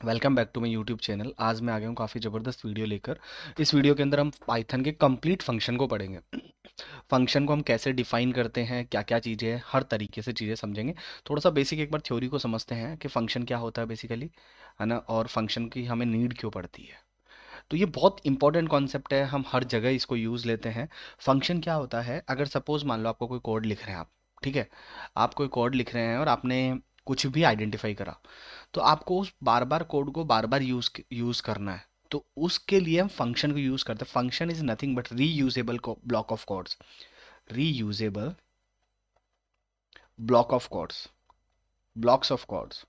Welcome back to my YouTube channel. आज मैं आ गया हूँ काफ़ी ज़बरदस्त वीडियो लेकर। इस वीडियो के अंदर हम पाइथन के कंप्लीट फंक्शन को पढ़ेंगे। फंक्शन को हम कैसे डिफाइन करते हैं, क्या क्या चीज़ें हैं, हर तरीके से चीज़ें समझेंगे। थोड़ा सा बेसिक एक बार थ्योरी को समझते हैं कि फंक्शन क्या होता है बेसिकली, है ना, और फंक्शन की हमें नीड क्यों पड़ती है। तो ये बहुत इंपॉर्टेंट कॉन्सेप्ट है, हम हर जगह इसको यूज़ लेते हैं। फंक्शन क्या होता है, अगर सपोज मान लो आपको कोई कोड लिख रहे हैं आप, ठीक है, आप कोई कोड लिख रहे हैं और आपने कुछ भी आइडेंटिफाई करा, तो आपको उस बार बार कोड को बार बार यूज करना है। तो उसके लिए हम फंक्शन को यूज करते हैं। Function is nothing but reusable block of codes. Reusable block of codes, blocks of codes,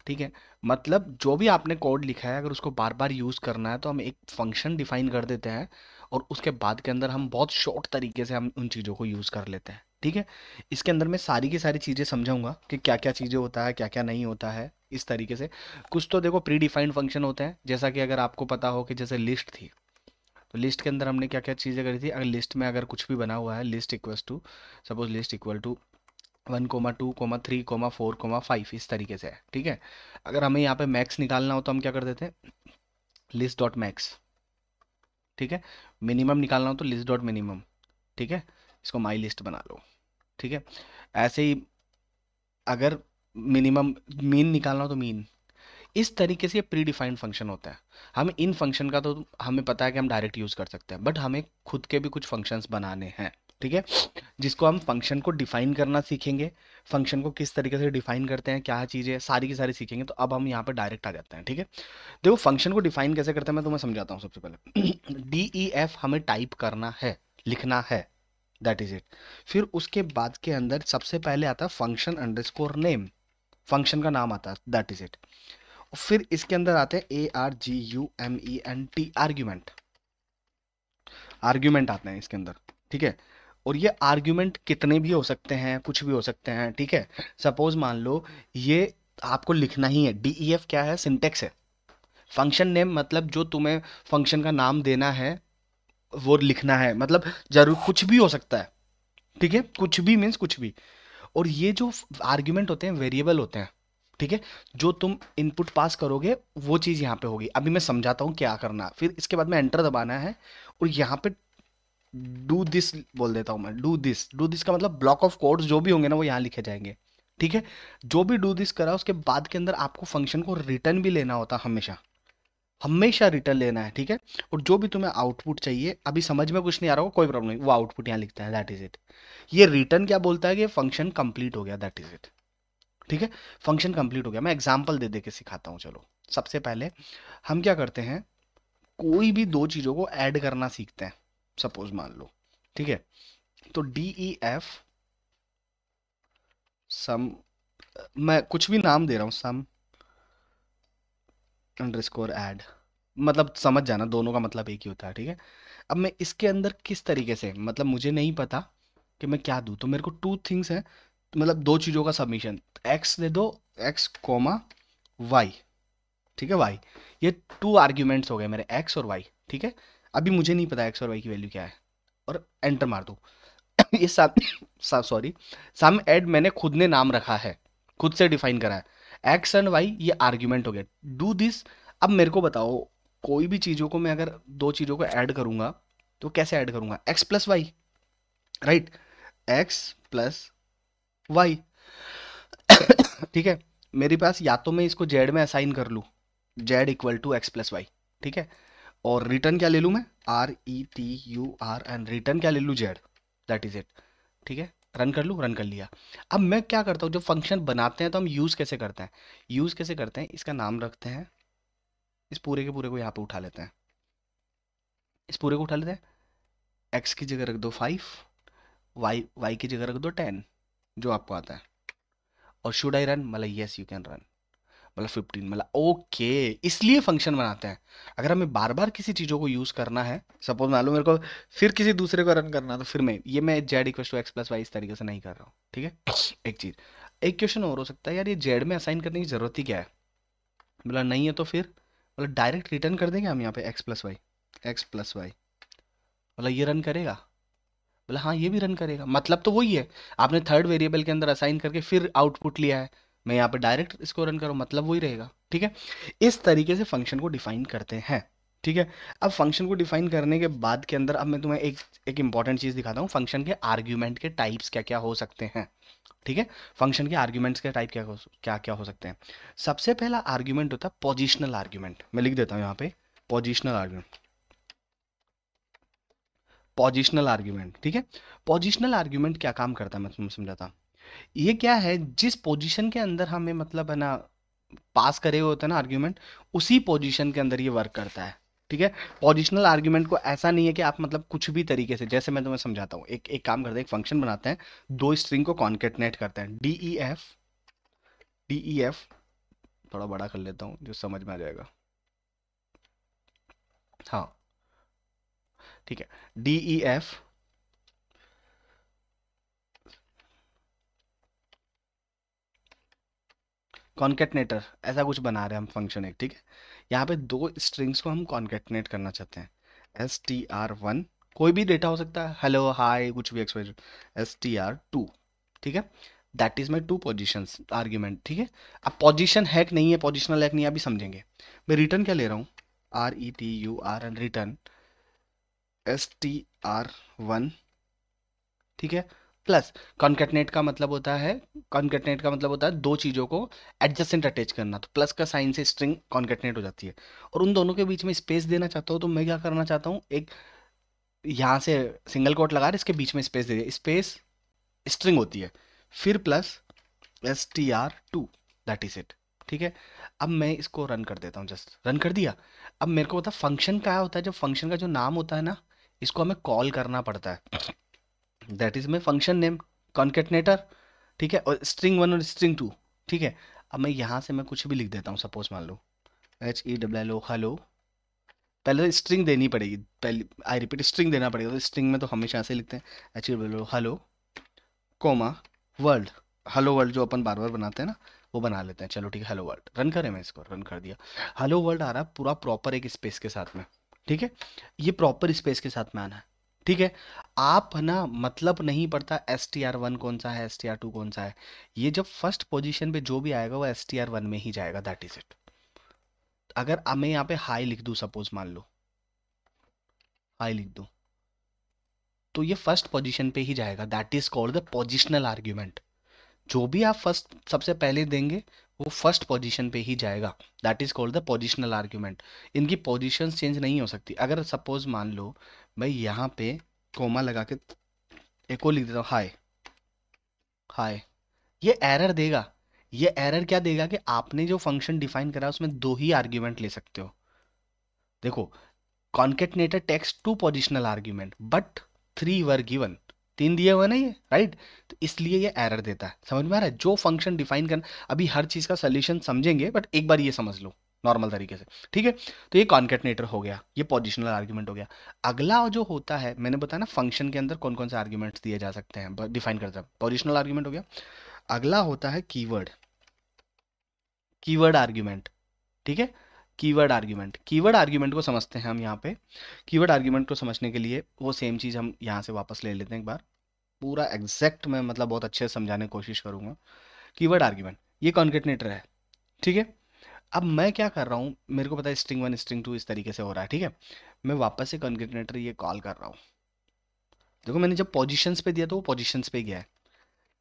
ठीक है। मतलब जो भी आपने कोड लिखा है, अगर उसको बार बार यूज करना है तो हम एक फंक्शन डिफाइन कर देते हैं, और उसके बाद के अंदर हम बहुत शॉर्ट तरीके से हम उन चीज़ों को यूज कर लेते हैं, ठीक है। इसके अंदर मैं सारी की सारी चीज़ें समझाऊंगा कि क्या क्या चीज़ें होता है, क्या क्या नहीं होता है, इस तरीके से। कुछ तो देखो प्री डिफाइंड फंक्शन होते हैं, जैसा कि अगर आपको पता हो कि जैसे लिस्ट थी, तो लिस्ट के अंदर हमने क्या क्या चीज़ें करी थी। अगर लिस्ट में अगर कुछ भी बना हुआ है, list equals to, suppose list equal to 1,2,3,4,5, इस तरीके से है, ठीक है। अगर हमें यहाँ पे मैक्स निकालना हो तो हम क्या कर देते हैं, लिस्ट डॉट मैक्स, ठीक है। मिनिमम निकालना हो तो लिस्ट डॉट मिनिमम, ठीक है। इसको माई लिस्ट बना लो, ठीक है। ऐसे ही अगर मिनिमम मीन निकालना हो तो मीन। इस तरीके से ये प्री डिफाइंड फंक्शन होता है। हम इन फंक्शन का तो हमें पता है कि हम डायरेक्ट यूज कर सकते हैं, बट हमें खुद के भी कुछ फंक्शंस बनाने हैं, ठीक है, जिसको हम फंक्शन को डिफाइन करना सीखेंगे। फंक्शन को किस तरीके से डिफाइन करते हैं, क्या चीज़ें, सारी की सारी सीखेंगे। तो अब हम यहाँ पे डायरेक्ट आ जाते हैं, ठीक है। देखो फंक्शन को डिफाइन कैसे करते हैं, मैं तुम्हें समझाता हूँ। सबसे पहले डी ई एफ हमें टाइप करना है, लिखना है, दैट इज इट। फिर उसके बाद के अंदर सबसे पहले आता है फंक्शन अंडरस्कोर नेम, फंक्शन का नाम आता है, दैट इज इट। फिर इसके अंदर आते हैं ARGUMENT, आर्ग्यूमेंट, आर्ग्यूमेंट आते हैं इसके अंदर, ठीक है। और ये आर्ग्यूमेंट कितने भी हो सकते हैं, कुछ भी हो सकते हैं, ठीक है। सपोज मान लो ये आपको लिखना ही है। DEF क्या है, सिंटेक्स है। फंक्शन नेम मतलब जो तुम्हें फंक्शन का नाम देना है वो लिखना है, मतलब जरूर कुछ भी हो सकता है, ठीक है। कुछ भी मीन्स कुछ भी। और ये जो आर्ग्यूमेंट होते हैं वेरिएबल होते हैं, ठीक है। जो तुम इनपुट पास करोगे वो चीज़ यहाँ पे होगी। अभी मैं समझाता हूँ क्या करना, फिर इसके बाद में एंटर दबाना है, और यहाँ पे डू दिस बोल देता हूँ मैं। डू दिस, डू दिस का मतलब ब्लॉक ऑफ कोड्स जो भी होंगे ना वो यहाँ लिखे जाएंगे, ठीक है। जो भी डू दिस करा उसके बाद के अंदर आपको फंक्शन को रिटर्न भी लेना होता है, हमेशा हमेशा रिटर्न लेना है, ठीक है। और जो भी तुम्हें आउटपुट चाहिए, अभी समझ में कुछ नहीं आ रहा हो कोई प्रॉब्लम नहीं, वो आउटपुट यहाँ लिखता है, दैट इज इट। ये रिटर्न क्या बोलता है कि फंक्शन कंप्लीट हो गया, दैट इज इट, ठीक है। फंक्शन कंप्लीट हो गया। मैं एग्जांपल दे दे के सिखाता हूँ, चलो। सबसे पहले हम क्या करते हैं, कोई भी दो चीज़ों को ऐड करना सीखते हैं, सपोज मान लो, ठीक है। तो DEF सम, मैं कुछ भी नाम दे रहा हूँ, सम अंडरस्कोर ऐड, मतलब समझ जाना दोनों का मतलब एक ही होता है, ठीक है। अब मैं इसके अंदर किस तरीके से, मतलब मुझे नहीं पता कि मैं क्या दूं, तो मेरे को टू थिंग्स है, मतलब दो चीज़ों का सबमिशन। एक्स दे दो, एक्स कोमा वाई, ठीक है, वाई। ये टू आर्ग्यूमेंट्स हो गए मेरे, एक्स और वाई, ठीक है। अभी मुझे नहीं पता एक्स और वाई की वैल्यू क्या है, और एंटर मार दो। ये सॉरी, सम ऐड मैंने खुद ने नाम रखा है, खुद से डिफाइन करा है। एक्स एंड वाई ये आर्ग्यूमेंट हो गया, डू दिस। अब मेरे को बताओ, कोई भी चीज़ों को मैं अगर दो चीज़ों को ऐड करूंगा तो कैसे ऐड करूंगा, x plus y, right, x plus y, ठीक है। मेरे पास या तो मैं इसको जेड में असाइन कर लूँ, z equal to x plus y, ठीक है। और रिटर्न क्या ले लूँ मैं, RETUR, एंड रिटर्न क्या ले लूँ, जेड, दैट इज इट, ठीक है। रन कर लूँ, रन कर लिया। अब मैं क्या करता हूँ, जब फंक्शन बनाते हैं तो हम यूज़ कैसे करते हैं, यूज़ कैसे करते हैं, इसका नाम रखते हैं, इस पूरे के पूरे को यहाँ पे उठा लेते हैं, इस पूरे को उठा लेते हैं। एक्स की जगह रख दो 5, वाई की जगह रख दो 10, जो आपको आता है। और शुड आई रन, मतलब यस यू कैन रन, मतलब 15, मतलब ओके। इसलिए फंक्शन बनाते हैं। अगर हमें बार बार किसी चीज़ों को यूज़ करना है, सपोज मान लो मेरे को फिर किसी दूसरे को रन करना, तो फिर मैं z equal to x plus y इस तरीके से नहीं कर रहा हूँ, ठीक है। एक चीज़, एक क्वेश्चन और हो सकता है, यार ये जेड में असाइन करने की ज़रूरत ही क्या है, मतलब नहीं है तो फिर, मतलब डायरेक्ट रिटर्न कर देंगे हम यहाँ पे x plus y, x plus y, मतलब ये रन करेगा, मतलब हाँ ये भी रन करेगा, मतलब तो वही है। आपने थर्ड वेरिएबल के अंदर असाइन करके फिर आउटपुट लिया है, मैं यहाँ पे डायरेक्ट इसको रन करूँ, मतलब वही रहेगा। ठीक है, इस तरीके से फंक्शन को डिफाइन करते हैं। ठीक है, अब फंक्शन को डिफाइन करने के बाद के अंदर अब मैं तुम्हें एक एक इंपॉर्टेंट चीज़ दिखाता हूँ, फंक्शन के आर्ग्यूमेंट के टाइप्स क्या क्या हो सकते हैं। ठीक है, फंक्शन के आर्ग्यूमेंट्स के टाइप क्या क्या हो सकते हैं। सबसे पहला आर्ग्यूमेंट होता है पोजिशनल आर्ग्यूमेंट। मैं लिख देता हूँ यहाँ पे पोजिशनल आर्ग्यूमेंट। पोजिशनल आर्ग्यूमेंट, ठीक है, पोजिशनल आर्ग्यूमेंट क्या काम करता है मैं तुम्हें समझाता हूँ। ये क्या है, जिस पोजीशन के अंदर हमें मतलब है ना पास करे हुए होता है ना आर्ग्यूमेंट, उसी पोजीशन के अंदर ये वर्क करता है। ठीक है, पोजिशनल आर्ग्यूमेंट को ऐसा नहीं है कि आप मतलब कुछ भी तरीके से, जैसे मैं तुम्हें समझाता हूँ, एक एक काम करते हैं, एक फंक्शन बनाते हैं, दो स्ट्रिंग को कॉन्केटनेट करते हैं, डी ई एफ, थोड़ा बड़ा कर लेता हूँ जो समझ में आ जाएगा। हाँ, ठीक है, DEF कॉन्केटनेटर, ऐसा कुछ बना रहे हैं हम फंक्शन एक। ठीक है, यहाँ पे दो स्ट्रिंग्स को हम कॉन्केटनेट करना चाहते हैं, str1, कोई भी डेटा हो सकता है, हेलो हाय कुछ भी, एक्सप्रेशन, str2। ठीक है, that is my two positions argument. ठीक है, अब पोजीशन हैक नहीं है, पोजिशनल हैक नहीं है, अभी समझेंगे। मैं रिटर्न क्या ले रहा हूँ, RETURN, रिटर्न str1। ठीक है, प्लस कॉन्केटनेट का मतलब होता है, कॉन्केटनेट का मतलब होता है दो चीज़ों को एडजेसेंट अटैच करना, तो प्लस का साइन से स्ट्रिंग कॉन्केटनेट हो जाती है। और उन दोनों के बीच में स्पेस देना चाहता हूँ, तो मैं क्या करना चाहता हूँ, एक यहाँ से सिंगल कोट लगा रहे, इसके बीच में स्पेस दे दिया, स्पेस स्ट्रिंग होती है, फिर plus str2, that is it. ठीक है, अब मैं इसको रन कर देता हूँ, जस्ट रन कर दिया। अब मेरे को पता फंक्शन क्या होता है, जब फंक्शन का जो नाम होता है ना, इसको हमें कॉल करना पड़ता है, that is my function name concatenator. ठीक है, और स्ट्रिंग 1 और स्ट्रिंग 2। ठीक है, अब मैं यहाँ से मैं कुछ भी लिख देता हूँ, सपोज मान लो HELLO हेलो। पहले तो स्ट्रिंग देनी पड़ेगी, पहले आई रिपीट स्ट्रिंग देना पड़ेगा, तो स्ट्रिंग में तो हमेशा ऐसे लिखते हैं HELLO hello, comma, world. Hello world जो अपन बार बार बनाते हैं ना, वो बना लेते हैं। चलो ठीक है, हेलो वर्ल्ड रन करें, मैं इसको रन कर दिया। हेलो वर्ल्ड आ रहा है पूरा प्रॉपर एक स्पेस के साथ में। ठीक है, ये प्रॉपर स्पेस के साथ में आना है। ठीक है, आप ना मतलब नहीं पड़ता str1 कौन सा है, str2 कौन सा है, ये जब फर्स्ट पोजीशन पे जो भी आएगा वो str1 में ही जाएगा, दैट इज इट। अगर मैं यहाँ पे हाई लिख दूँ, सपोज मान लो हाई लिख दूँ, तो ये फर्स्ट पोजीशन पे ही जाएगा, that is called the positional argument. जो भी आप फर्स्ट सबसे पहले देंगे वो फर्स्ट पोजीशन पे ही जाएगा, that is called the positional argument. इनकी पोजीशंस चेंज नहीं हो सकती। अगर सपोज मान लो मैं यहाँ पे कोमा लगा के एक और लिख देता हूँ, हाय हाय, ये एरर देगा। ये एरर क्या देगा कि आपने जो फंक्शन डिफाइन करा उसमें दो ही आर्ग्यूमेंट ले सकते हो। देखो, concatenated text to positional argument but 3 were given, 3 दिए हुए ना ये, राइट, तो इसलिए ये एरर देता है। समझ में आ रहा है, जो फंक्शन डिफाइन करना, अभी हर चीज का सोल्यूशन समझेंगे, बट एक बार ये समझ लो नॉर्मल तरीके से। ठीक है, तो ये कॉन्केटनेटर हो गया, ये पोजिशनल आर्ग्यूमेंट हो गया। अगला जो होता है, मैंने बताया ना फंक्शन के अंदर कौन कौन से आर्ग्यूमेंट्स दिए जा सकते हैं, डिफाइन करता है, पोजिशनल आर्ग्यूमेंट हो गया। अगला होता है कीवर्ड, कीवर्ड आर्ग्यूमेंट। ठीक है, कीवर्ड आर्ग्यूमेंट, कीवर्ड आर्ग्यूमेंट को समझते हैं हम यहाँ पे। कीवर्ड आर्ग्यूमेंट को समझने के लिए वो सेम चीज़ हम यहाँ से वापस ले लेते हैं एक बार, पूरा एग्जैक्ट मैं मतलब बहुत अच्छे से समझाने की कोशिश करूंगा। कीवर्ड आर्ग्यूमेंट, ये कॉन्केटनेटर है। ठीक है, अब मैं क्या कर रहा हूँ, मेरे को पता है string 1 string 2 इस तरीके से हो रहा है। ठीक है, मैं वापस से कॉन्केटनेटर ये कॉल कर रहा हूँ। देखो, मैंने जब पोजिशंस पे दिया तो वो पोजिशंस पे गया है।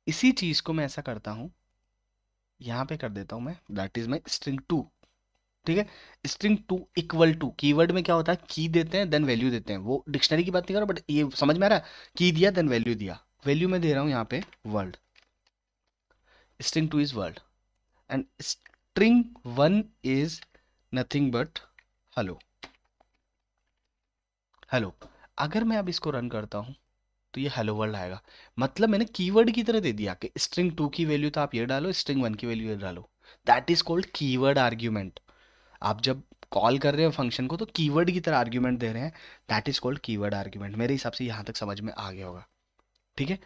इसी चीज़ को मैं ऐसा करता हूँ, यहाँ पे कर देता हूँ मैं, दैट इज माई string 2। ठीक है, string 2 इक्वल टू, कीवर्ड में क्या होता है, की देते हैं देन वैल्यू देते हैं, वो डिक्शनरी की बात नहीं कर रहा, बट ये समझ में आ रहा है, की दिया देन वैल्यू दिया, वैल्यू में दे रहा हूँ यहाँ पे world, string 2 is world, and string 1 is nothing but hello. Hello, अगर मैं अब इसको रन करता हूँ तो ये हेलो वर्ल्ड आएगा। मतलब मैंने कीवर्ड की तरह दे दिया कि string 2 की वैल्यू तो आप ये डालो, string 1 की वैल्यू ये डालो, that is called keyword argument. आप जब कॉल कर रहे हो फंक्शन को तो कीवर्ड की तरह आर्ग्यूमेंट दे रहे हैं, that is called keyword argument. मेरे हिसाब से यहाँ तक समझ में आ गया होगा। ठीक है,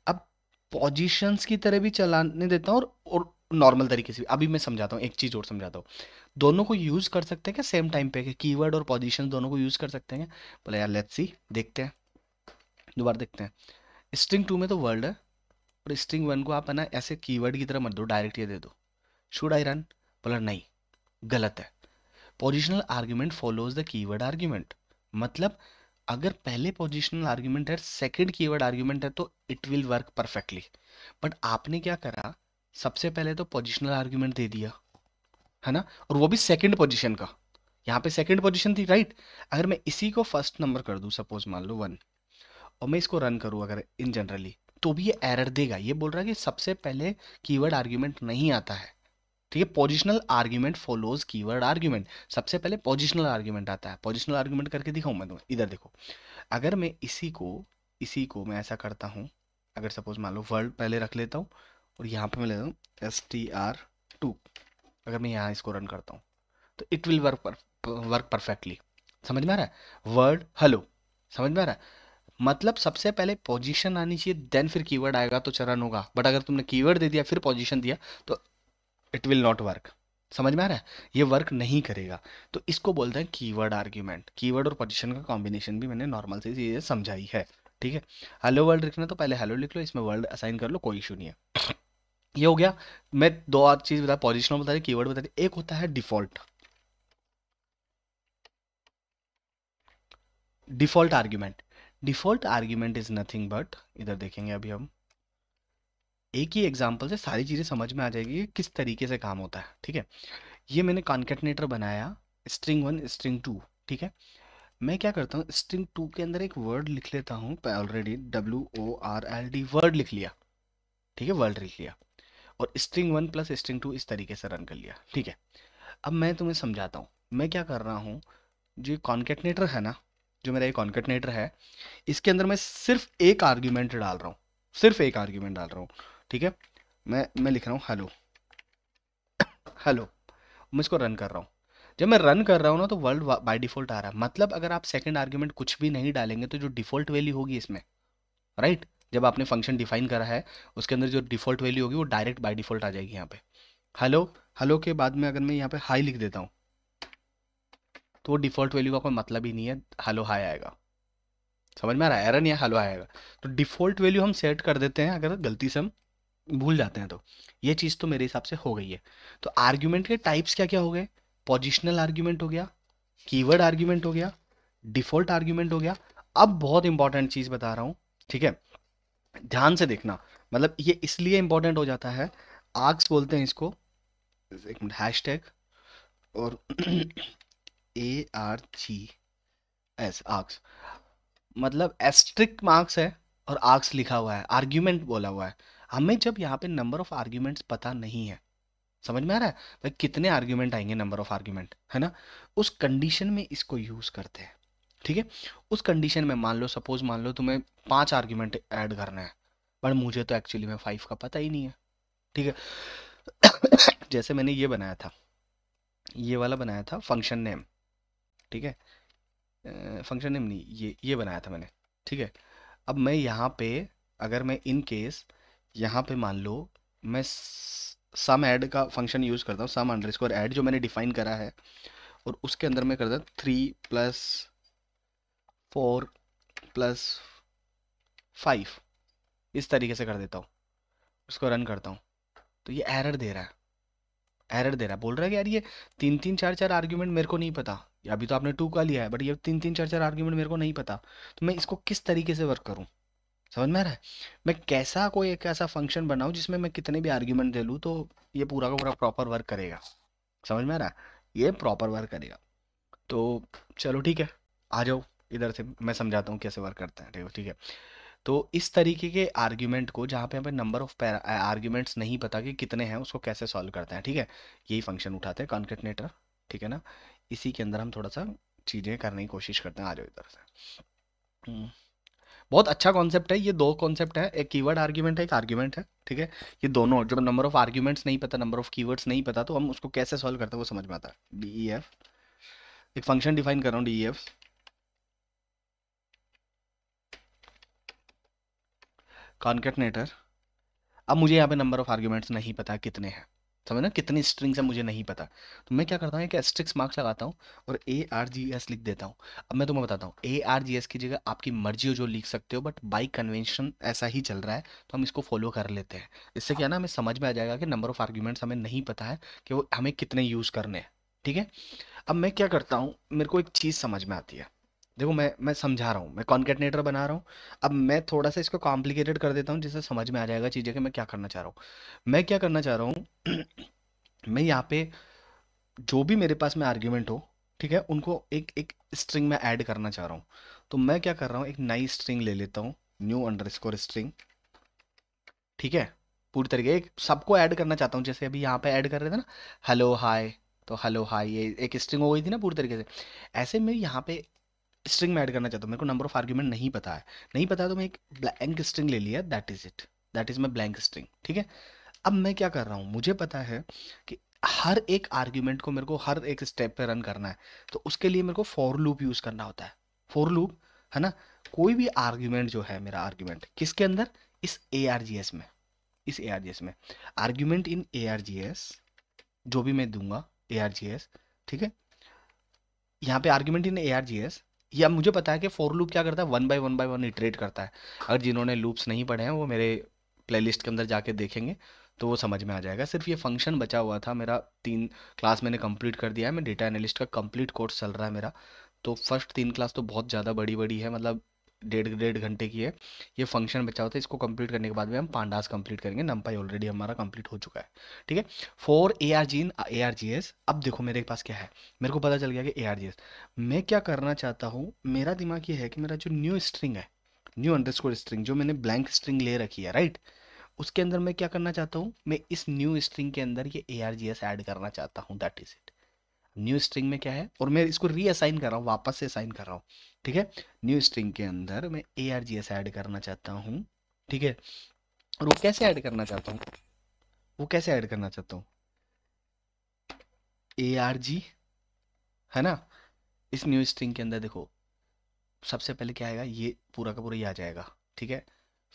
अब पोजीशंस की तरह भी चलाने देता हूँ और नॉर्मल तरीके से भी। अभी मैं समझाता हूँ, एक चीज़ और समझाता हूँ, दोनों को यूज़ कर सकते हैं क्या सेम टाइम पे, कीवर्ड और पोजीशन दोनों को यूज़ कर सकते हैं? बोले यार लेट्स सी, देखते हैं, दोबारा देखते हैं। string 2 में तो वर्ल्ड है, और string 1 को आप है ना ऐसे कीवर्ड की तरह मत दो, डायरेक्ट ये दे दो, शुड आई रन? बोला नहीं, गलत है। Positional argument follows the keyword argument. मतलब अगर पहले पोजिशनल आर्ग्यूमेंट है, सेकंड कीवर्ड आर्ग्यूमेंट है, तो it will work perfectly. But आपने क्या करा, सबसे पहले तो पोजिशनल आर्ग्यूमेंट दे दिया, है ना, और वो भी सेकंड पोजीशन का। यहाँ पे सेकंड पोजीशन थी, राइट। अगर मैं इसी को फर्स्ट नंबर कर दूं, सपोज मान लो 1, और मैं इसको रन करूं अगर इन जनरली, तो भी ये एरर देगा। ये बोल रहा है कि सबसे पहले कीवर्ड आर्ग्यूमेंट नहीं आता है, ठीक है। Positional argument follows keyword argument, सबसे पहले पोजिशनल आर्ग्यूमेंट आता है। पोजिशनल आर्ग्यूमेंट करके दिखाऊं मैं तुम्हें, इधर देखो। अगर मैं इसी को मैं ऐसा करता हूं, अगर सपोज मान लो वर्ड पहले रख लेता हूं, और यहाँ पे मैं लेता हूँ str2, अगर मैं यहाँ इसको रन करता हूँ, तो इट विल वर्क परफेक्टली। समझ में आ रहा है? वर्ड हेलो, समझ में आ रहा है? मतलब सबसे पहले पोजीशन आनी चाहिए, देन फिर कीवर्ड आएगा तो चरण होगा। बट अगर तुमने कीवर्ड दे दिया फिर पोजीशन दिया, तो इट विल नॉट वर्क। समझ में आ रहा है? ये वर्क नहीं करेगा। तो इसको बोलते हैं कीवर्ड आर्ग्यूमेंट। कीवर्ड और पोजीशन का कॉम्बिनेशन भी मैंने नॉर्मल से चीजें समझाई है, ठीक है। हेलो वर्ल्ड लिखना तो पहले हेलो लिख लो, इसमें वर्ल्ड असाइन कर लो, कोई इशू नहीं है। ये हो गया। मैं दो और चीज बता, पोजिशनल बता दी, कीवर्ड बता दी। एक होता है default. Default argument, default argument is nothing but, इधर देखेंगे अभी हम एक ही एग्जांपल से सारी चीजें समझ में आ जाएगी कि किस तरीके से काम होता है, ठीक है। ये मैंने कॉन्केटनेटर बनाया, स्ट्रिंग 1 स्ट्रिंग 2, ठीक है। मैं क्या करता हूँ, स्ट्रिंग 2 के अंदर एक वर्ड लिख लेता हूँ, ऑलरेडी WORLD वर्ड लिख लिया, ठीक है, वर्ड लिख लिया, और स्ट्रिंग 1 प्लस स्ट्रिंग 2 इस तरीके से रन कर लिया, ठीक है। अब मैं तुम्हें समझाता हूँ मैं क्या कर रहा हूँ। जो कॉन्केटनेटर है ना, जो मेरा ये कॉन्केटनेटर है, इसके अंदर मैं सिर्फ एक आर्ग्यूमेंट डाल रहा हूँ, सिर्फ एक आर्ग्यूमेंट डाल रहा हूँ, ठीक है। मैं लिख रहा हूँ हेलो, हेलो, मैं इसको रन कर रहा हूँ। जब मैं रन कर रहा हूँ ना, तो वर्ल्ड बाय डिफॉल्ट आ रहा है। मतलब अगर आप सेकंड आर्ग्यूमेंट कुछ भी नहीं डालेंगे, तो जो डिफॉल्ट वैल्यू होगी इसमें, राइट, जब आपने फंक्शन डिफाइन करा है, उसके अंदर जो डिफॉल्ट वैल्यू होगी वो डायरेक्ट बाय डिफॉल्ट आ जाएगी यहाँ पे। हेलो, हेलो के बाद में अगर मैं यहाँ पे हाई लिख देता हूँ, तो वो डिफॉल्ट वैल्यू का कोई मतलब ही नहीं है, हेलो हाई आएगा। समझ में आ रहा है? एरर नहीं है, हेलो आएगा। तो डिफॉल्ट वैल्यू हम सेट कर देते हैं अगर गलती से हम भूल जाते हैं तो। ये चीज़ तो मेरे हिसाब से हो गई है। तो आर्ग्यूमेंट के टाइप्स क्या क्या हो गए? पोजिशनल आर्ग्यूमेंट हो गया, कीवर्ड आर्ग्यूमेंट हो गया, डिफॉल्ट आर्ग्यूमेंट हो गया। अब बहुत इंपॉर्टेंट चीज़ बता रहा हूँ, ठीक है, ध्यान से देखना। मतलब ये इसलिए इंपॉर्टेंट हो जाता है, आर्क्स बोलते हैं इसको, एक मिनट, हैशटैग और ARGS, आर्क्स, मतलब एस्ट्रिक्ट मार्क्स है और आर्क्स लिखा हुआ है, आर्ग्यूमेंट बोला हुआ है। हमें जब यहाँ पे नंबर ऑफ आर्ग्यूमेंट्स पता नहीं है, समझ में आ रहा है भाई, कितने आर्ग्यूमेंट आएंगे, नंबर ऑफ आर्ग्यूमेंट, है ना, उस कंडीशन में इसको यूज करते हैं, ठीक है। उस कंडीशन में मान लो, सपोज मान लो तुम्हें 5 आर्ग्यूमेंट ऐड करना है, पर मुझे तो एक्चुअली में 5 का पता ही नहीं है, ठीक है। जैसे मैंने ये बनाया था, ये वाला बनाया था फंक्शन नेम, ठीक है, फंक्शन नेम नहीं, ये बनाया था मैंने, ठीक है। अब मैं यहाँ पे, अगर मैं इन केस यहाँ पे मान लो मैं सम ऐड का फंक्शन यूज करता हूँ, सम अंडरस्कोर ऐड, जो मैंने डिफाइन करा है, और उसके अंदर मैं करता हूँ 3+4+5, इस तरीके से कर देता हूँ, उसको रन करता हूँ, तो ये एरर दे रहा है, एरर दे रहा है, बोल रहा है कि यार ये 3-3 4-4 आर्ग्यूमेंट मेरे को नहीं पता। अभी तो आपने 2 का लिया है, बट ये 3-3 4-4 आर्ग्यूमेंट मेरे को नहीं पता, तो मैं इसको किस तरीके से वर्क करूँ? समझ में आ रहा है? मैं कैसा कोई एक ऐसा फंक्शन बनाऊं जिसमें मैं कितने भी आर्ग्यूमेंट दे लूँ, तो ये पूरा का पूरा प्रॉपर वर्क करेगा। समझ में आ रहा है? ये प्रॉपर वर्क करेगा। तो चलो ठीक है, आ जाओ इधर से, मैं समझाता हूँ कैसे वर्क करता है, ठीक है, ठीक है। तो इस तरीके के आर्ग्यूमेंट को, जहाँ पे हमें नंबर ऑफ आर्ग्यूमेंट्स नहीं पता कि कितने हैं, उसको कैसे सॉल्व करते हैं, ठीक है, यही फंक्शन उठाते हैं कॉन्केटनेटर, ठीक है ना। इसी के अंदर हम थोड़ा सा चीज़ें करने की कोशिश करते हैं, आ जाओ इधर से। हम्म, बहुत अच्छा कॉन्सेप्ट है। ये दो कॉन्सेप्ट है, एक कीवर्ड आर्ग्यूमेंट है, एक आर्ग्यूमेंट है, ठीक है। ये दोनों, जब नंबर ऑफ आर्ग्यूमेंट्स नहीं पता, नंबर ऑफ कीवर्ड्स नहीं पता, तो हम उसको कैसे सॉल्व करते हैं वो समझ में आता है। DEF, एक फंक्शन डिफाइन कर रहा हूँ, DEF कॉन्केटनेटर। अब मुझे यहाँ पे नंबर ऑफ आर्ग्यूमेंट्स नहीं पता कितने हैं, समझ ना, कितनी स्ट्रिंग्स है मुझे नहीं पता। तो मैं क्या करता हूँ, एक एस्ट्रिक्स मार्क्स लगाता हूँ और ARGS लिख देता हूँ। अब मैं तुम्हें बताता हूँ, ARGS की जगह आपकी मर्जी हो जो लिख सकते हो, बट बाई कन्वेंशन ऐसा ही चल रहा है, तो हम इसको फॉलो कर लेते हैं। इससे क्या है ना, हमें समझ में आ जाएगा कि नंबर ऑफ आर्ग्यूमेंट्स हमें नहीं पता है कि वो हमें कितने यूज़ करने हैं। ठीक है। अब मैं क्या करता हूँ, मेरे को एक चीज़ समझ में आती है। देखो मैं समझा रहा हूँ, मैं कॉन्केटनेटर बना रहा हूँ। अब मैं थोड़ा सा इसको कॉम्प्लिकेटेड कर देता हूँ, जिससे समझ में आ जाएगा चीज़ें कि मैं क्या करना चाह रहा हूँ। मैं क्या करना चाह रहा हूँ मैं यहाँ पे जो भी मेरे पास में आर्ग्यूमेंट हो, ठीक है, उनको एक एक स्ट्रिंग में ऐड करना चाह रहा हूँ। तो मैं क्या कर रहा हूँ, एक नई स्ट्रिंग ले लेता हूँ, न्यू अंडरस्कोर स्ट्रिंग। ठीक है। पूरी तरीके एक सबको ऐड करना चाहता हूँ, जैसे अभी यहाँ पे ऐड कर रहे थे ना, हेलो हाय। तो हेलो हाय ये एक स्ट्रिंग हो गई थी ना पूरी तरीके से। ऐसे मैं यहाँ पे स्ट्रिंग में ऐड करना चाहता हूँ, मेरे को नंबर ऑफ आर्ग्यूमेंट नहीं पता है। नहीं पता है तो मैं एक ब्लैंक स्ट्रिंग ले लिया, that is it. That is my blank string. ठीक है। अब मैं क्या कर रहा हूँ, मुझे पता है कि हर एक आर्ग्यूमेंट को मेरे को हर एक स्टेप पे रन करना है। तो उसके लिए मेरे को फॉर लूप यूज करना होता है। फॉर लूप, है ना। कोई भी आर्ग्यूमेंट जो है, मेरा आर्ग्यूमेंट किसके अंदर, इस ARGS में, इस ARGS में आर्ग्यूमेंट इन ARGS जो भी मैं दूंगा, ARGS। ठीक है। यहाँ पे आर्ग्यूमेंट इन ARGS, या मुझे पता है कि फॉर लूप क्या करता है, वन बाय वन इटरेट करता है। अगर जिन्होंने लूप्स नहीं पढ़े हैं वो मेरे प्लेलिस्ट के अंदर जाके देखेंगे, तो वो समझ में आ जाएगा। सिर्फ ये फंक्शन बचा हुआ था मेरा, 3 क्लास मैंने कंप्लीट कर दिया है। मैं डेटा एनालिस्ट का कंप्लीट कोर्स चल रहा है मेरा। तो फर्स्ट 3 क्लास तो बहुत ज़्यादा बड़ी बड़ी है, मतलब डेढ़ डेढ़ घंटे की है। ये फंक्शन बचा होता है, इसको कंप्लीट करने के बाद में हम पांडास कंप्लीट करेंगे। नंपाई ऑलरेडी हमारा कंप्लीट हो चुका है। ठीक है। फॉर ARG इन ARGS, अब देखो मेरे पास क्या है, मेरे को पता चल गया कि ARGS मैं क्या करना चाहता हूँ। मेरा दिमाग ये है कि मेरा जो न्यू स्ट्रिंग है, न्यू अंडरस्कोर स्ट्रिंग जो मैंने ब्लैंक स्ट्रिंग ले रखी है, राइट, उसके अंदर मैं क्या करना चाहता हूँ, मैं इस न्यू स्ट्रिंग के अंदर ये ARGS ऐड करना चाहता हूँ, that is it. New string में क्या है, और मैं इसको रीअसाइन कर रहा हूँ, वापस से असाइन कर रहा हूँ। ठीक है। न्यू स्ट्रिंग के अंदर मैं ARGS ऐड करना चाहता हूँ। ठीक है। और वो कैसे ऐड करना चाहता हूँ, वो कैसे ऐड करना चाहता हूँ, ARG, है ना। इस न्यू स्ट्रिंग के अंदर देखो, सबसे पहले क्या आएगा, ये पूरा का पूरा ये आ जाएगा। ठीक है।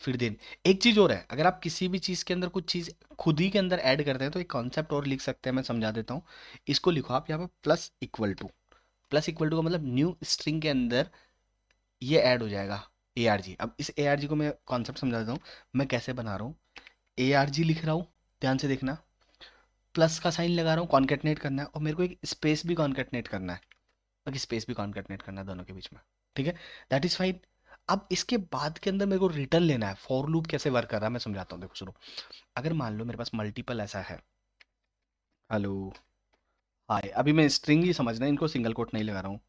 फिर देन एक चीज और है, अगर आप किसी भी चीज के अंदर कुछ चीज खुद ही के अंदर ऐड करते हैं तो एक कॉन्सेप्ट और लिख सकते हैं, मैं समझा देता हूँ। इसको लिखो आप यहाँ पे प्लस इक्वल टू का मतलब न्यू स्ट्रिंग के अंदर ये ऐड हो जाएगा ARG। अब इस ARG को मैं कॉन्सेप्ट समझा देता हूँ, मैं कैसे बना रहा हूँ। ARG लिख रहा हूँ, ध्यान से देखना, प्लस का साइन लगा रहा हूँ, कॉन्केटनेट करना है, और मेरे को एक स्पेस भी कॉन्केटनेट करना है, बाकी स्पेस भी कॉन्केटनेट करना है दोनों के बीच में। ठीक है। That is fine. अब इसके बाद के अंदर मेरे को रिटर्न लेना है। फॉर लूप कैसे वर्क कर रहा है मैं समझाता हूँ, देखो सुनो। अगर मान लो मेरे पास मल्टीपल ऐसा है, हेलो हाय, अभी मैं स्ट्रिंग ही समझना है, इनको सिंगल कोट नहीं लगा रहा हूँ,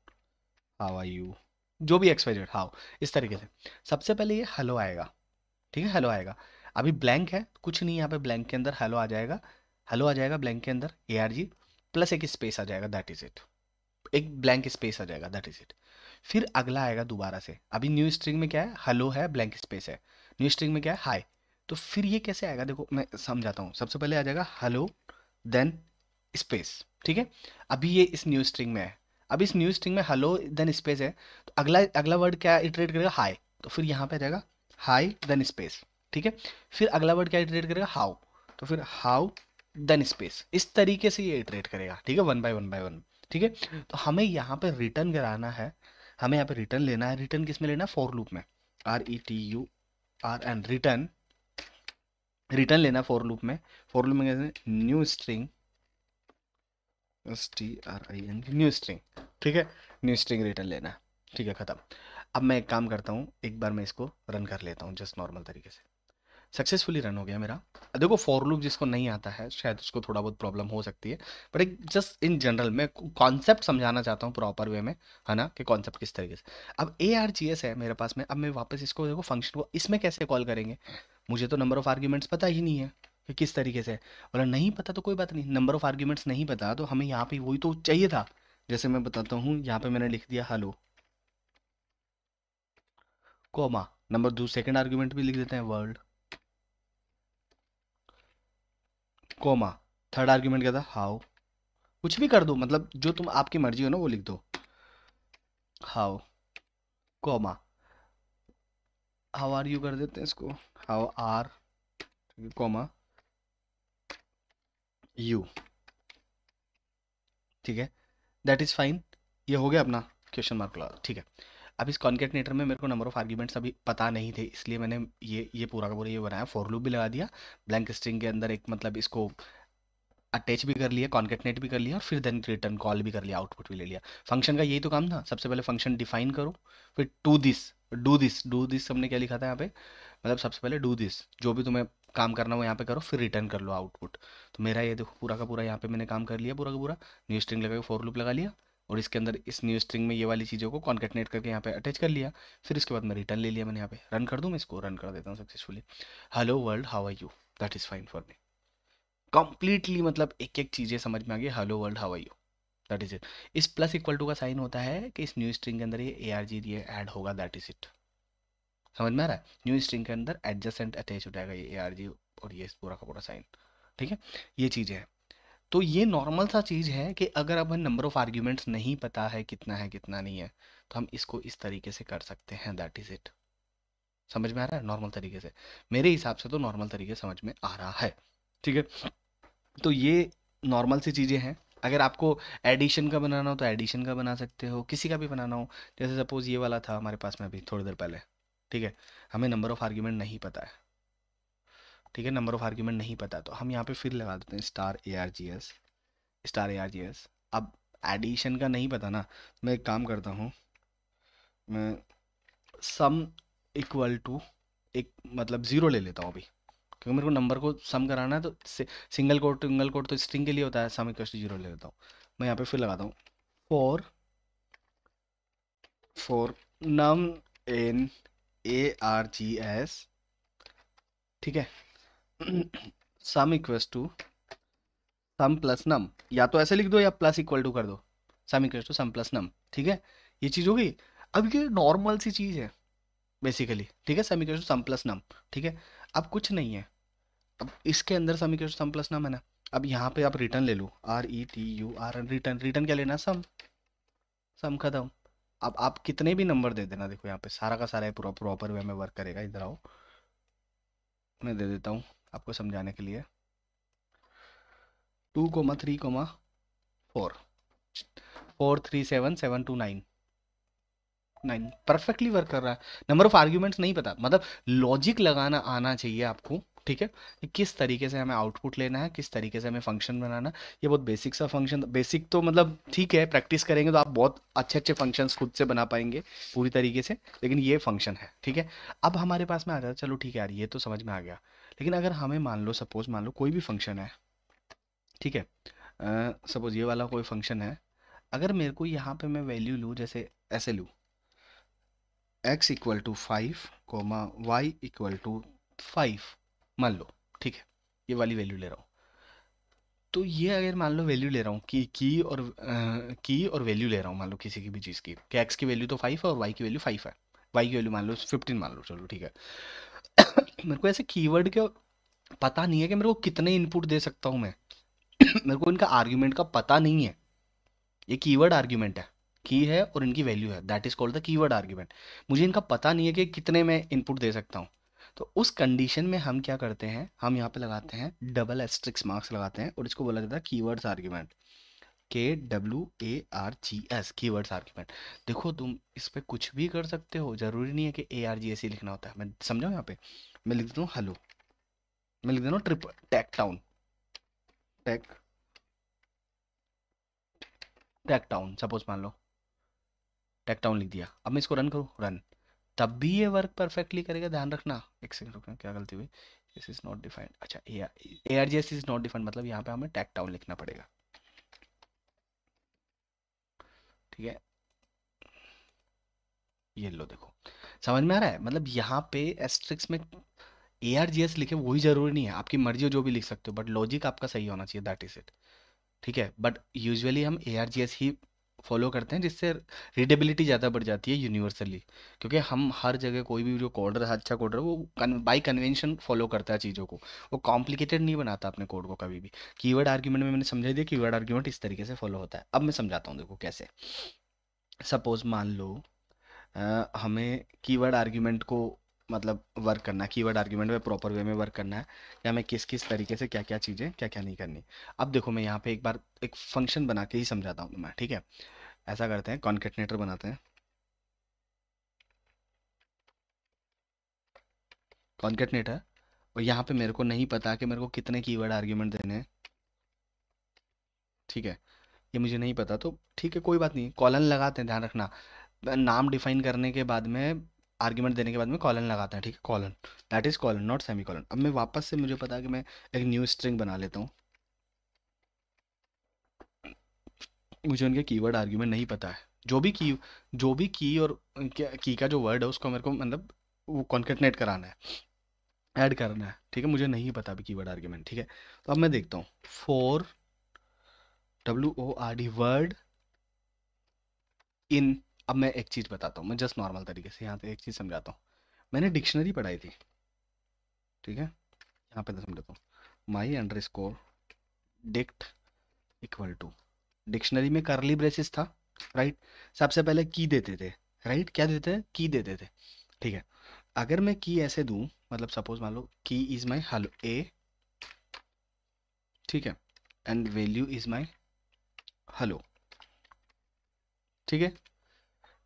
हाउ आर यू, जो भी XYZ हाउ, इस तरीके से। सबसे पहले ये हेलो आएगा। ठीक है, हेलो आएगा। अभी ब्लैंक है, कुछ नहीं, यहाँ पे ब्लैंक के अंदर हेलो आ जाएगा। हेलो आ जाएगा ब्लैंक के अंदर, ARG प्लस एक स्पेस आ जाएगा, दैट इज इट। एक ब्लैंक स्पेस आ जाएगा, दैट इज इट। फिर अगला आएगा दोबारा से, अभी न्यू स्ट्रिंग में क्या है, हेलो है, ब्लैंक स्पेस है। न्यू स्ट्रिंग में क्या है, हाय। तो फिर ये कैसे आएगा, देखो मैं समझाता हूँ। सबसे पहले आ जाएगा हेलो, देन स्पेस। ठीक है। अभी ये इस न्यू स्ट्रिंग में है, अब इस न्यू स्ट्रिंग में हेलो देन स्पेस है, तो अगला अगला वर्ड क्या इटरेट करेगा, हाय। तो फिर यहाँ पे आ जाएगा हाय देन स्पेस। ठीक है। फिर अगला वर्ड क्या इटरेट करेगा, हाउ। तो फिर हाउ देन स्पेस। इस तरीके से ये इटरेट करेगा। ठीक है, one by one by one. ठीक है। तो हमें यहाँ पे रिटर्न कराना है, हमें यहाँ पे रिटर्न लेना है। रिटर्न किस में लेना है, फॉर लूप में, RETURN रिटर्न, रिटर्न लेना फॉर लूप में। फॉर लूप में कैसे, new string, STRING, new string. ठीक है। न्यू स्ट्रिंग रिटर्न लेना है। ठीक है, खत्म। अब मैं एक काम करता हूँ, एक बार मैं इसको रन कर लेता हूँ जस्ट नॉर्मल तरीके से। सक्सेसफुली रन हो गया मेरा। देखो फॉर लूप जिसको नहीं आता है शायद उसको थोड़ा बहुत प्रॉब्लम हो सकती है, बट एक जस्ट इन जनरल मैं कॉन्सेप्ट समझाना चाहता हूँ प्रॉपर वे में, है ना, कि कॉन्सेप्ट किस तरीके से। अब ARGS है मेरे पास में, अब मैं वापस इसको देखो फंक्शन को इसमें कैसे कॉल करेंगे। मुझे तो नंबर ऑफ आर्ग्यूमेंट्स पता ही नहीं है कि किस तरीके से, बोला नहीं पता तो कोई बात नहीं, नंबर ऑफ आर्ग्यूमेंट्स नहीं पता तो हमें यहाँ पे वही तो चाहिए था। जैसे मैं बताता हूँ, यहाँ पे मैंने लिख दिया हेलो, कोमा, नंबर दो सेकंड आर्ग्यूमेंट भी लिख देते हैं वर्ल्ड, कोमा, थर्ड आर्ग्यूमेंट क्या था, हाउ। कुछ भी कर दो, मतलब जो तुम आपकी मर्जी हो ना वो लिख दो, how, comma, how are you कर देते हैं इसको, हाउ आर, कोमा, यू, ठीक है, दैट इज फाइन। ये हो गया अपना क्वेश्चन मार्क क्लॉज, ठीक है। अब इस कॉन्केटनेटर में मेरे को नंबर ऑफ आर्ग्यूमेंट्स अभी पता नहीं थे, इसलिए मैंने ये पूरा का पूरा ये बनाया, फॉर लूप भी लगा दिया, ब्लैंक स्ट्रिंग के अंदर एक मतलब इसको अटैच भी कर लिया, कॉन्केटनेट भी कर लिया, और फिर देन रिटर्न कॉल भी कर लिया, आउटपुट भी ले लिया। फंक्शन का यही तो काम था, सबसे पहले फंक्शन डिफाइन करो, फिर डू दिस हमने क्या लिखा था यहाँ पे, मतलब सबसे पहले डू दिस, जो भी तुम्हें काम करना हो यहाँ पे करो, फिर रिटर्न कर लो आउटपुट। तो मेरा ये देखो पूरा का पूरा यहाँ पे मैंने काम कर लिया, पूरा का पूरा न्यू स्ट्रिंग लगा के फॉर लूप लगा लिया, और इसके अंदर इस न्यू स्ट्रिंग में ये वाली चीज़ों को कॉन्केटनेट करके यहाँ पे अटैच कर लिया। फिर इसके बाद मैं रिटर्न ले लिया मैंने यहाँ पे, रन कर दूँ, मैं इसको रन कर देता हूँ successfully. Hello world how are you, that is fine for me. Completely मतलब एक एक चीज़ें समझ में आ गई, hello world how are you, that is it. इस प्लस इक्वल टू का साइन होता है कि इस न्यू स्ट्रिंग के अंदर ये ARG ये ऐड होगा, दैट इज इट। समझ में आ रहा है, न्यू स्ट्रिंग के अंदर एडजेसेंट अटैच हो जाएगा ये ARG, और ये पूरा का पूरा साइन, ठीक है। ये चीज़ है, तो ये नॉर्मल सा चीज़ है कि अगर अब नंबर ऑफ आर्ग्यूमेंट्स नहीं पता है कितना नहीं है, तो हम इसको इस तरीके से कर सकते हैं, दैट इज इट। समझ में आ रहा है नॉर्मल तरीके से, मेरे हिसाब से तो नॉर्मल तरीके से समझ में आ रहा है, ठीक है। तो ये नॉर्मल सी चीज़ें हैं। अगर आपको एडिशन का बनाना हो तो एडिशन का बना सकते हो, किसी का भी बनाना हो, जैसे सपोज ये वाला था हमारे पास में अभी थोड़ी देर पहले, ठीक है। हमें नंबर ऑफ आर्ग्यूमेंट नहीं पता है, ठीक है, नंबर ऑफ आर्ग्यूमेंट नहीं पता, तो हम यहाँ पे फिर लगा देते हैं स्टार ARGS। अब एडिशन का नहीं पता ना, मैं एक काम करता हूँ, मैं सम इक्वल टू एक मतलब ज़ीरो ले लेता हूँ अभी, क्योंकि मेरे को नंबर को सम कराना है, तो सिंगल कोड तो स्ट्रिंग के लिए होता है, सम इक्वल टू जीरो ले लेता हूँ। मैं यहाँ पे फिर लगाता हूँ फॉर नम इन ARGS, ठीक है, sum equal to sum plus num, या तो ऐसे लिख दो या प्लस इक्वल टू कर दो, sum equal to sum plus num, ठीक है। ये चीज़ हो गई। अब ये नॉर्मल सी चीज़ है बेसिकली, ठीक है, sum equal to sum plus num, ठीक है। अब कुछ नहीं है, अब इसके अंदर sum equal to sum plus num है ना, अब यहाँ पे आप रिटर्न ले लो, RETUR, रिटर्न, रिटर्न क्या लेना, सम, सम खत्म। अब आप कितने भी नंबर दे देना, देखो यहाँ पे सारा का सारा पूरा प्रॉपर वे में वर्क करेगा, इधर आओ, मैं दे देता हूँ आपको समझाने के लिए, 2,3,4, 4,3,7,7,2,9, 9 परफेक्टली वर्क कर रहा है। नंबर ऑफ आर्ग्यूमेंट्स नहीं पता, मतलब लॉजिक लगाना आना चाहिए आपको, ठीक है, कि किस तरीके से हमें आउटपुट लेना है, किस तरीके से हमें फंक्शन बनाना है। ये बहुत बेसिक सा फंक्शन, बेसिक तो मतलब ठीक है, प्रैक्टिस करेंगे तो आप बहुत अच्छे अच्छे फंक्शंस खुद से बना पाएंगे पूरी तरीके से, लेकिन ये फंक्शन है, ठीक है। अब हमारे पास में आ जाता है, चलो ठीक है यार, ये तो समझ में आ गया, लेकिन अगर हमें मान लो, सपोज मान लो कोई भी फंक्शन है, ठीक है, सपोज ये वाला कोई फंक्शन है, अगर मेरे को यहाँ पे मैं वैल्यू लूँ, जैसे ऐसे लूँ, x equal to 5 comma y equal to 5 मान लो, ठीक है, ये वाली वैल्यू ले रहा हूँ। तो ये अगर मान लो वैल्यू ले रहा हूँ की और वैल्यू ले रहा हूँ, मान लो किसी की भी चीज़ की, कि x की वैल्यू तो 5 है और y की वैल्यू 5 है, y की वैल्यू मान लो 15 मान लो, चलो ठीक है। मेरे को ऐसे कीवर्ड के पता नहीं है कि मेरे को कितने इनपुट दे सकता हूँ मैं। मेरे को इनका आर्ग्यूमेंट का पता नहीं है, ये कीवर्ड आर्ग्यूमेंट है, की है और इनकी वैल्यू है, that is called the keyword argument. मुझे इनका पता नहीं है कि कितने मैं इनपुट दे सकता हूँ। तो उस कंडीशन में हम क्या करते हैं, हम यहाँ पे लगाते हैं डबल एस्ट्रिक्स मार्क्स लगाते हैं, और इसको बोला जाता है keywords argument, KWARGS, keywords argument. देखो तुम इस पे कुछ भी कर सकते हो, जरूरी नहीं है कि ARGS ही लिखना होता है। मैं समझाऊँ यहाँ पे, मैं लिख देता हूँ हेलो, मैं लिख देता हूँ ट्रिप टैक टाउन, टैक टैक टाउन, सपोज मान लो टैक टाउन लिख दिया। अब मैं इसको रन करूँ, रन, तब भी ये वर्क परफेक्टली करेगा, ध्यान रखना। एक सेकंड रुकना, क्या गलती हुई, दिस इज नॉट डिफाइंड, अच्छा ARGS इज नॉट डिफाइंड, मतलब यहाँ पे हमें टैग डाउन लिखना पड़ेगा, ठीक है। ये लो देखो, समझ में आ रहा है, मतलब यहाँ पे एस्ट्रिक्स में ARGS लिखे वही जरूरी नहीं है, आपकी मर्जी हो जो भी लिख सकते हो, बट लॉजिक आपका सही होना चाहिए, दैट इज इट, ठीक है। बट यूजुअली हम ARGS ही फॉलो करते हैं, जिससे रीडेबिलिटी ज़्यादा बढ़ जाती है यूनिवर्सली, क्योंकि हम हर जगह कोई भी जो कोडर है, अच्छा कोडर है, वो बाई कन्वेंशन फॉलो करता है चीज़ों को, वो कॉम्प्लिकेटेड नहीं बनाता अपने कोड को कभी भी। कीवर्ड आर्ग्यूमेंट में मैंने समझा दिया, कीवर्ड आर्ग्यूमेंट इस तरीके से फॉलो होता है। अब मैं समझाता हूँ, देखो कैसे। सपोज मान लो हमें कीवर्ड आर्ग्यूमेंट को मतलब वर्क करना है, कीवर्ड आर्ग्यूमेंट में प्रॉपर वे में वर्क करना है, या मैं किस किस तरीके से क्या क्या चीज़ें क्या क्या नहीं करनी। अब देखो मैं यहाँ पे एक बार एक फंक्शन बना के ही समझाता हूँ मैं, ठीक है। ऐसा करते हैं, कॉन्केटनेटर बनाते हैं, कॉन्केटनेटर। और यहाँ पे मेरे को नहीं पता कि मेरे को कितने कीवर्ड आर्ग्यूमेंट देने हैं, ठीक है। ये मुझे नहीं पता, तो ठीक है कोई बात नहीं, कॉलन लगाते हैं, ध्यान रखना। नाम डिफाइन करने के बाद में, आर्ग्यूमेंट देने के बाद में कॉलन लगाते हैं, ठीक है, colon, that is colon not semi colon. अब मैं वापस से, मुझे पता है कि मैं एक न्यू स्ट्रिंग बना लेता हूँ, मुझे उनके कीवर्ड आर्ग्यूमेंट नहीं पता है। जो भी की और की का जो वर्ड है उसको मेरे को मतलब वो कॉन्केटनेट कराना है, ऐड करना है, ठीक है। मुझे नहीं पता अभी कीवर्ड आर्ग्यूमेंट, ठीक है। तो अब मैं देखता हूँ, फॉर WORD वर्ड इन। अब मैं एक चीज़ बताता हूँ, मैं जस्ट नॉर्मल तरीके से यहाँ पे एक चीज़ समझाता हूँ। मैंने डिक्शनरी पढ़ाई थी, ठीक है। यहाँ पे समझाता हूँ, my underscore dict equal to, dictionary में करली ब्रेसेस था, राइट। सबसे पहले की देते थे, राइट, क्या देते थे, की देते थे, ठीक है। अगर मैं की ऐसे दूं, मतलब सपोज मान लो की इज माई हेलो ए, ठीक है, and value is my hello, ठीक है।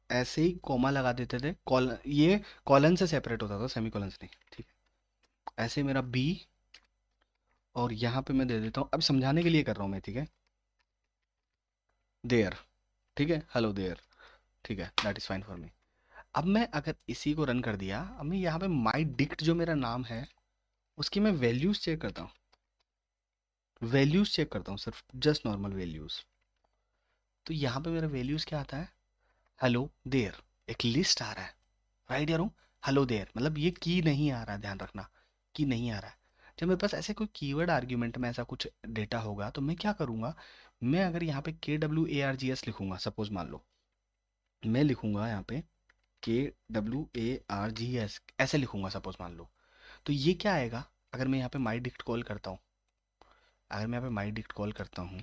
ऐसे ही कॉमा लगा देते थे, कॉलन, ये कॉलन से सेपरेट होता था, सेमी कॉलन से नहीं, ठीक है। ऐसे मेरा बी, और यहाँ पे मैं दे देता हूँ, अब समझाने के लिए कर रहा हूँ मैं, ठीक है, देयर, ठीक है, हेलो देयर, ठीक है, दैट इज फाइन फॉर मी। अब मैं अगर इसी को रन कर दिया, अब मैं यहाँ पे माई डिक्ट जो मेरा नाम है उसकी मैं वैल्यूज चेक करता हूँ, वैल्यूज चेक करता हूँ सिर्फ, जस्ट नॉर्मल वैल्यूज। तो यहाँ पे मेरा वैल्यूज क्या आता है, हेलो देयर, एक लिस्ट आ रहा है, राइट यार, हेलो देयर, मतलब ये की नहीं आ रहा है, ध्यान रखना, की नहीं आ रहा है। जब मेरे पास ऐसे कोई कीवर्ड आर्ग्यूमेंट में ऐसा कुछ डेटा होगा तो मैं क्या करूँगा, मैं अगर यहाँ पे KWARGS लिखूंगा, सपोज मान लो मैं लिखूंगा यहाँ पे KWARGS ऐसे लिखूंगा, सपोज मान लो, तो ये क्या आएगा, अगर मैं यहाँ पे माई डिक्ट कॉल करता हूँ, अगर मैं यहाँ पे माई डिक्ट कॉल करता हूँ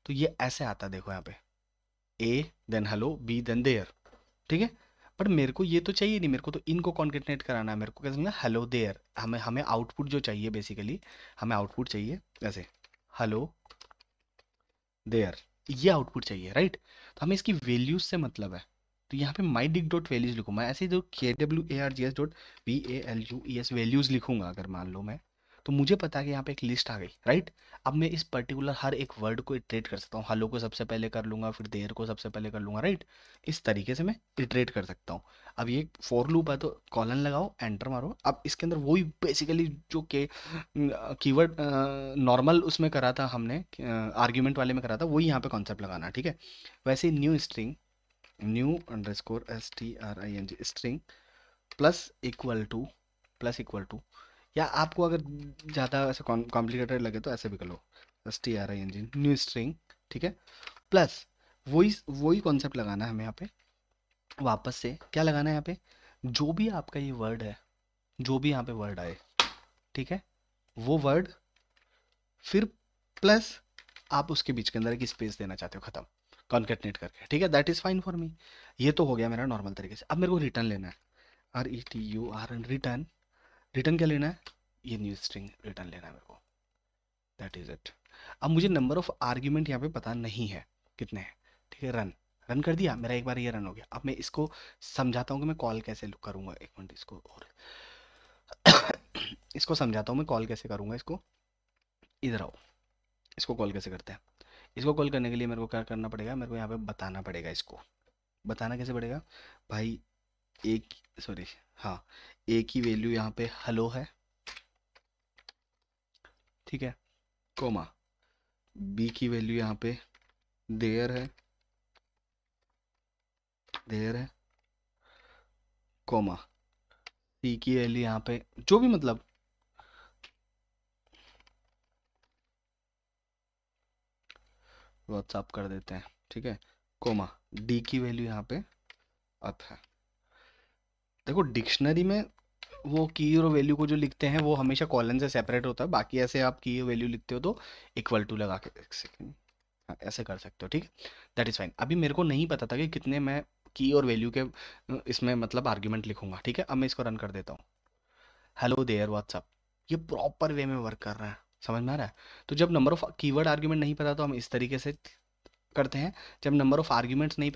तो ये ऐसे आता है, देखो यहाँ पे a then hello b then there, ठीक है। पर मेरे को ये तो चाहिए नहीं, मेरे को तो इनको कॉन्केटनेट कराना है, मेरे को कैसे मिला, हेलो देयर, हमें हमें आउटपुट जो चाहिए बेसिकली, हमें आउटपुट चाहिए ऐसे, हेलो देयर, ये आउटपुट चाहिए, राइट। तो हमें इसकी वैल्यूज से मतलब है, तो यहाँ पे माई डिक डॉट वैल्यूज लिखूँ मैं, ऐसे ही जो KWARGS.VALUES वैल्यूज लिखूंगा अगर मान लो मैं, तो मुझे पता है कि यहाँ पे एक लिस्ट आ गई, राइट। अब मैं इस पर्टिकुलर हर एक वर्ड को इटरेट कर सकता हूँ, हेलो को सबसे पहले कर लूंगा, फिर देयर को सबसे पहले कर लूंगा, राइट। इस तरीके से मैं इटरेट कर सकता हूँ। अब ये फॉर लूप है, तो कॉलन लगाओ, एंटर मारो। अब इसके अंदर वही बेसिकली जो के कीवर्ड नॉर्मल उसमें करा था हमने, आर्ग्यूमेंट वाले में करा था, वही यहाँ पे कॉन्सेप्ट लगाना है, ठीक है। वैसे new string, new underscore STRING string plus equal to, plus equal to, या आपको अगर ज़्यादा ऐसे कॉम्प्लिकेटेड लगे तो ऐसे भी कर लो, STRING न्यू स्ट्रिंग, ठीक है, प्लस वही वही कॉन्सेप्ट लगाना है हमें यहाँ पे। वापस से क्या लगाना है यहाँ पे, जो भी आपका ये वर्ड है, जो भी यहाँ पे वर्ड आए, ठीक है, वो वर्ड, फिर प्लस आप उसके बीच के अंदर एक स्पेस देना चाहते हो, खत्म, कॉन्केटनेट करके, ठीक है, दैट इज फाइन फॉर मी। ये तो हो गया मेरा नॉर्मल तरीके से। अब मेरे को रिटर्न लेना है, RETURN, रिटर्न, रिटर्न क्या लेना है, ये न्यू स्ट्रिंग रिटर्न लेना है मेरे को, दैट इज इट। अब मुझे नंबर ऑफ आर्ग्यूमेंट यहाँ पे पता नहीं है कितने हैं, ठीक है, रन, रन कर दिया मेरा, एक बार ये रन हो गया। अब मैं इसको समझाता हूँ कि मैं कॉल कैसे करूँगा, एक मिनट इसको और इसको समझाता हूँ मैं कॉल कैसे करूँगा इसको, इधर आओ, इसको कॉल कैसे करते हैं। इसको कॉल करने के लिए मेरे को क्या करना पड़ेगा, मेरे को यहाँ पे बताना पड़ेगा, इसको बताना कैसे पड़ेगा भाई, एक, सॉरी, हाँ, ए की वैल्यू यहाँ पे हेलो है, ठीक है, कोमा, बी की वैल्यू यहाँ पे देयर है, देयर है, कोमा, सी की वैल्यू यहाँ पे जो भी मतलब, व्हाट्सअप कर देते हैं, ठीक है, कोमा, डी की वैल्यू यहाँ पे अप है। देखो डिक्शनरी में वो की और वैल्यू को जो लिखते हैं वो हमेशा कॉलन से सेपरेट होता है, बाकी ऐसे आप की और वैल्यू लिखते हो तो इक्वल टू लगा के, एक सेकेंड, हाँ ऐसे कर सकते हो, ठीक है, दैट इज फाइन। अभी मेरे को नहीं पता था कि कितने मैं की और वैल्यू के इसमें मतलब आर्ग्यूमेंट लिखूंगा। ठीक है, अब मैं इसको रन कर देता हूँ। हेलो देयर व्हाट्सअप, ये प्रॉपर वे में वर्क कर रहा है, समझ में आ रहा है। तो जब नंबर ऑफ कीवर्ड आर्ग्यूमेंट नहीं पता तो हम इस तरीके से करते हैं, जब नंबर ऑफ आर्ग्यूमेंट्स नहीं